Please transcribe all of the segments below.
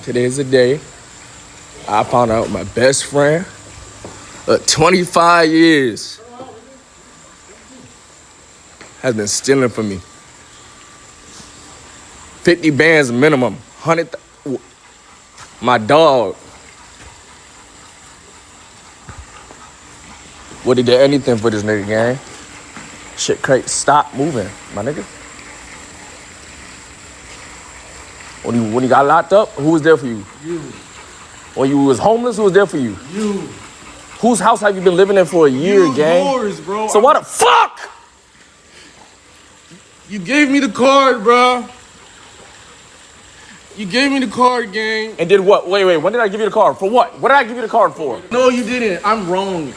Today's the day I found out my best friend of 25 years has been stealing from me. 50 bands minimum, 100. My dog. Would he do anything for this nigga, gang? Shit, crazy. Stop moving, my nigga. When you got locked up, who was there for you? You. When you was homeless, who was there for you? You. Whose house have you been living in for a year, gang? Yours, bro. So why the fuck? You gave me the card, bro. You gave me the card, gang. And did what? Wait. When did I give you the card? For what? What did I give you the card for? No, you didn't. I'm wrong.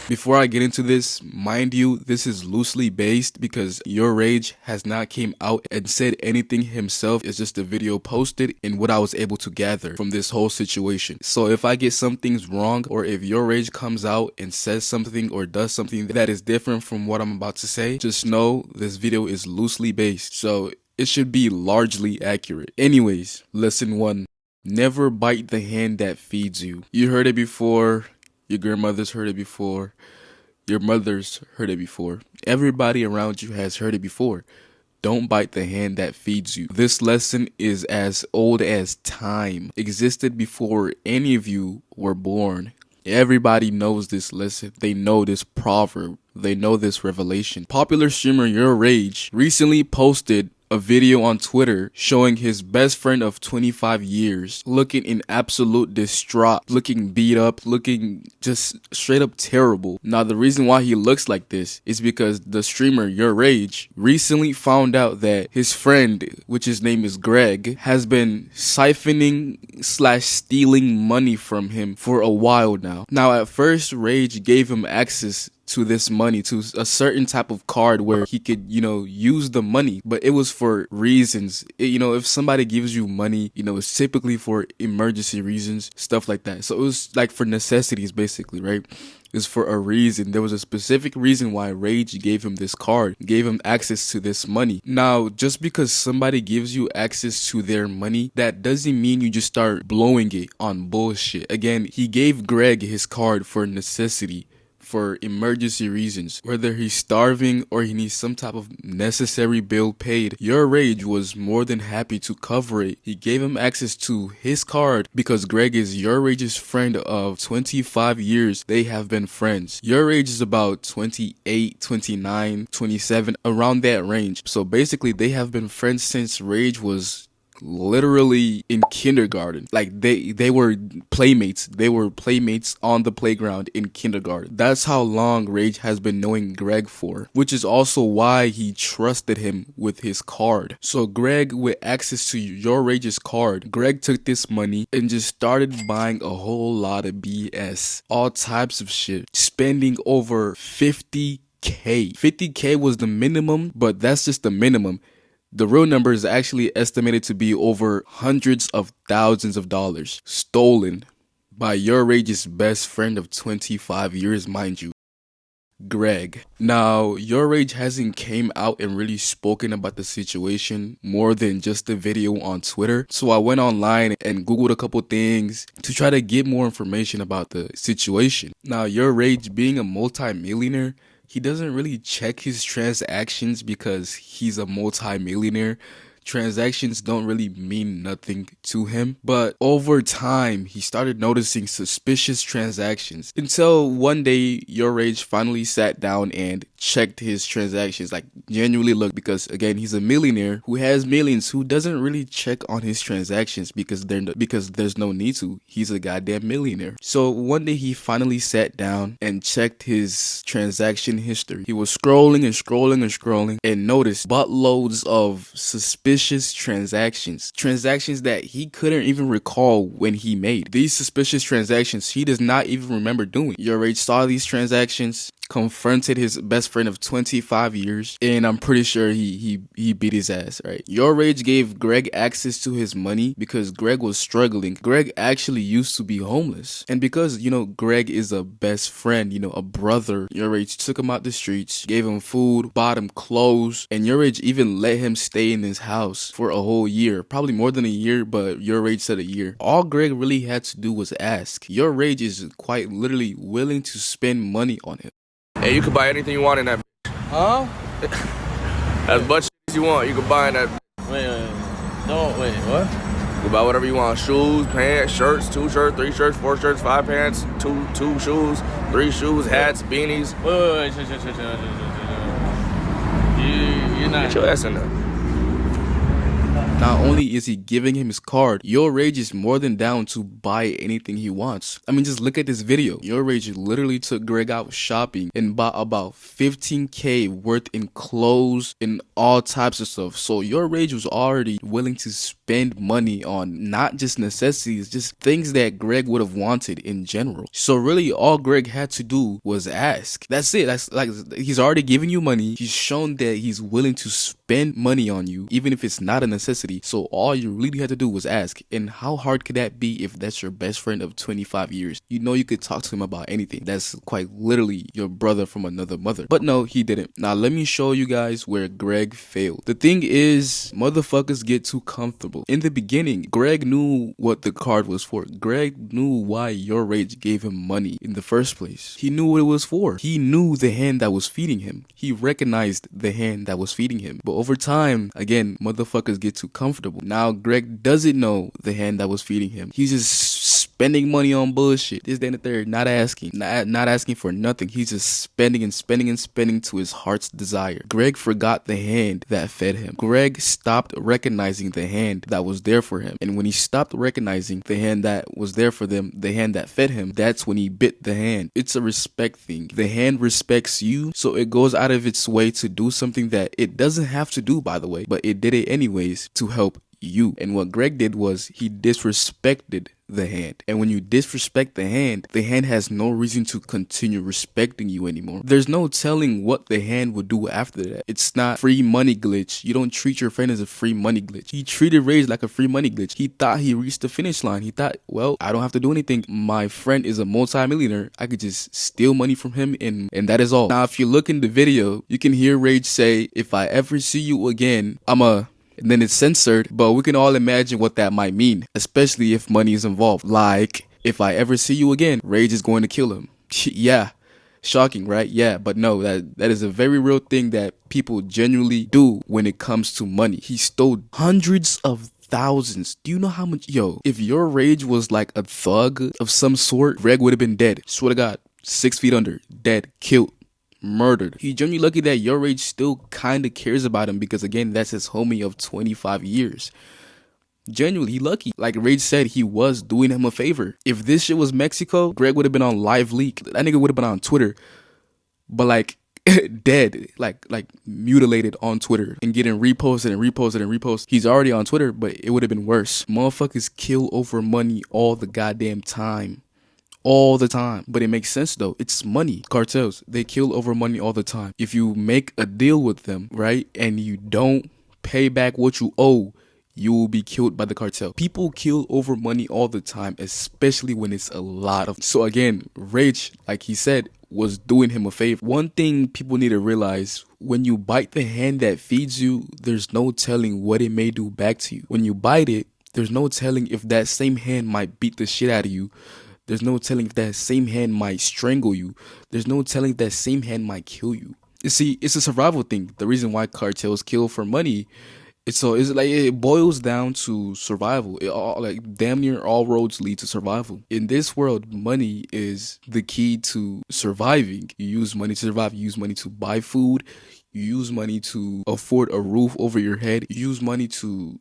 Before I get into this, mind you, this is loosely based because Your Rage has not came out and said anything himself. It's just a video posted and what I was able to gather from this whole situation. So if I get some things wrong, or if Your Rage comes out and says something or does something that is different from what I'm about to say, just know this video is loosely based. So it should be largely accurate. Anyways, lesson 1. Never bite the hand that feeds you. You heard it before. Your grandmother's heard it before. Your mother's heard it before. Everybody around you has heard it before. Don't bite the hand that feeds you. This lesson is as old as time. Existed before any of you were born. Everybody knows this lesson. They know this proverb. They know this revelation. Popular streamer Your Rage recently posted a video on Twitter showing his best friend of 25 years looking in absolute distraught, looking beat up, looking just straight up terrible. Now the reason why he looks like this is because the streamer Your Rage recently found out that his friend, which his name is Greg, has been siphoning / stealing money from him for a while now. Now at first Rage gave him access to this money, to a certain type of card where he could, use the money, but it was for reasons. If somebody gives you money, it's typically for emergency reasons, stuff like that. So it was like for necessities, basically, right? It's for a reason. There was a specific reason why Rage gave him this card, gave him access to this money. Now, just because somebody gives you access to their money, that doesn't mean you just start blowing it on bullshit. Again, he gave Greg his card for necessity, for emergency reasons, whether he's starving or he needs some type of necessary bill paid. Your Rage was more than happy to cover it. He gave him access to his card because Greg is Your Rage's friend of 25 years. They have been friends. Your Rage is about 28, 29, 27, around that range. So basically they have been friends since Rage was literally in kindergarten. Like they were playmates. They were playmates on the playground in kindergarten. That's how long Rage has been knowing Greg for, which is also why he trusted him with his card. So Greg, with access to Your Rage's card, Greg took this money and just started buying a whole lot of BS, all types of shit, spending over 50K. 50K was the minimum, but that's just the minimum. The real number is actually estimated to be over hundreds of thousands of dollars stolen by Your Rage's best friend of 25 years, mind you, Greg. Now, Your Rage hasn't came out and really spoken about the situation more than just a video on Twitter. So I went online and Googled a couple things to try to get more information about the situation. Now, Your Rage, being a multi-millionaire, he doesn't really check his transactions because he's a multi-millionaire. Transactions don't really mean nothing to him. But over time, he started noticing suspicious transactions until one day Your Rage finally sat down and checked his transactions, like genuinely looked, because again, he's a millionaire who has millions, who doesn't really check on his transactions because there's no need to. He's a goddamn millionaire. So one day he finally sat down and checked his transaction history. He was scrolling and scrolling and scrolling and noticed buttloads of suspicious transactions that he couldn't even recall when he made. These suspicious transactions he does not even remember doing. Your Rage saw these transactions, confronted his best friend of 25 years, and I'm pretty sure he beat his ass, right? Your Rage gave Greg access to his money because Greg was struggling. Greg actually used to be homeless, and because, you know, Greg is a best friend, you know, a brother, Your Rage took him out the streets, gave him food, bought him clothes, and Your Rage even let him stay in his house for a whole year. Probably more than a year, but Your Rage said a year. All Greg really had to do was ask. Your Rage is quite literally willing to spend money on him. Hey, you can buy anything you want in that. Huh? As much as you want, you can buy in that. Wait, what? You can buy whatever you want. Shoes, pants, shirts, 2 shirts, 3 shirts, 4 shirts, 5 pants, two shoes, 3 shoes, hats, beanies. Wait. You're not. Get your ass in there. Not only is he giving him his card, Your Rage is more than down to buy anything he wants. I mean, just look at this video. Your Rage literally took Greg out shopping and bought about 15K worth in clothes and all types of stuff. So Your Rage was already willing to spend money on not just necessities, just things that Greg would have wanted in general. So really all Greg had to do was ask. That's it. That's like, he's already giving you money. He's shown that he's willing to spend money on you, even if it's not a necessity. So all you really had to do was ask. And how hard could that be if that's your best friend of 25 years? You know you could talk to him about anything. That's quite literally your brother from another mother. But no, he didn't. Now let me show you guys where Greg failed. The thing is, motherfuckers get too comfortable. In the beginning, Greg knew what the card was for. Greg knew why Your Rage gave him money in the first place. He knew what it was for. He knew the hand that was feeding him. He recognized the hand that was feeding him. But over time, again, motherfuckers get too comfortable. Now Greg doesn't know the hand that was feeding him. He's just spending money on bullshit. This, that, and the third, not asking for nothing. He's just spending and spending and spending to his heart's desire. Greg forgot the hand that fed him. Greg stopped recognizing the hand that was there for him. And when he stopped recognizing the hand that was there for them, the hand that fed him, that's when he bit the hand. It's a respect thing. The hand respects you, so it goes out of its way to do something that it doesn't have to do, by the way, but it did it anyways to help you. And what Greg did was he disrespected the hand. And when you disrespect the hand has no reason to continue respecting you anymore. There's no telling what the hand would do after that. It's not free money glitch. You don't treat your friend as a free money glitch. He treated Rage like a free money glitch. He thought he reached the finish line. He thought, well, I don't have to do anything. My friend is a multi-millionaire. I could just steal money from him and that is all. Now, if you look in the video, you can hear Rage say, if I ever see you again, and then it's censored, but we can all imagine what that might mean, especially if money is involved. Like, if I ever see you again, Rage is going to kill him. Yeah. Shocking, right? Yeah, but no, that is a very real thing that people genuinely do when it comes to money. He stole hundreds of thousands. Do you know how much? Yo, if Your Rage was like a thug of some sort, Greg would have been dead. Swear to God, 6 feet under, dead, killed, murdered. He's genuinely lucky that Your Rage still kind of cares about him because, again, that's his homie of 25 years. Genuinely, he lucky. Like Rage said, he was doing him a favor. If this shit was Mexico, Greg would have been on Live Leak. That nigga would have been on Twitter, but like dead, like mutilated on Twitter and getting reposted and reposted and reposted. He's already on Twitter, but it would have been worse. Motherfuckers kill over money all the goddamn time. All the time. But it makes sense though. It's money. Cartels, they kill over money all the time. If you make a deal with them, right, and you don't pay back what you owe, you will be killed by the cartel. People kill over money all the time, especially when it's a lot of. So again, Rage, like he said, was doing him a favor. One thing people need to realize, when you bite the hand that feeds you, there's no telling what it may do back to you. When you bite it, there's no telling if that same hand might beat the shit out of you. There's no telling if that same hand might strangle you. There's no telling if that same hand might kill you. You see, it's a survival thing. The reason why cartels kill for money, it boils down to survival. It all, like, damn near all roads lead to survival. In this world, money is the key to surviving. You use money to survive. You use money to buy food. You use money to afford a roof over your head. You use money to,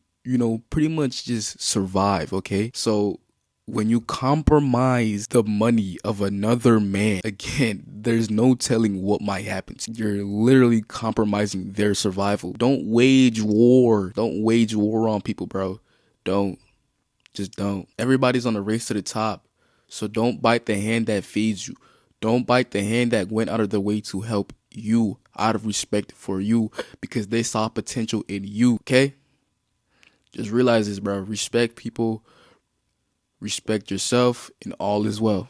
pretty much just survive, okay? So when you compromise the money of another man, again, there's no telling what might happen. You're literally compromising their survival. Don't wage war. Don't wage war on people, bro. Don't. Just don't. Everybody's on a race to the top. So don't bite the hand that feeds you. Don't bite the hand that went out of the way to help you out of respect for you because they saw potential in you, okay? Just realize this, bro. Respect people, respect yourself, and all is well.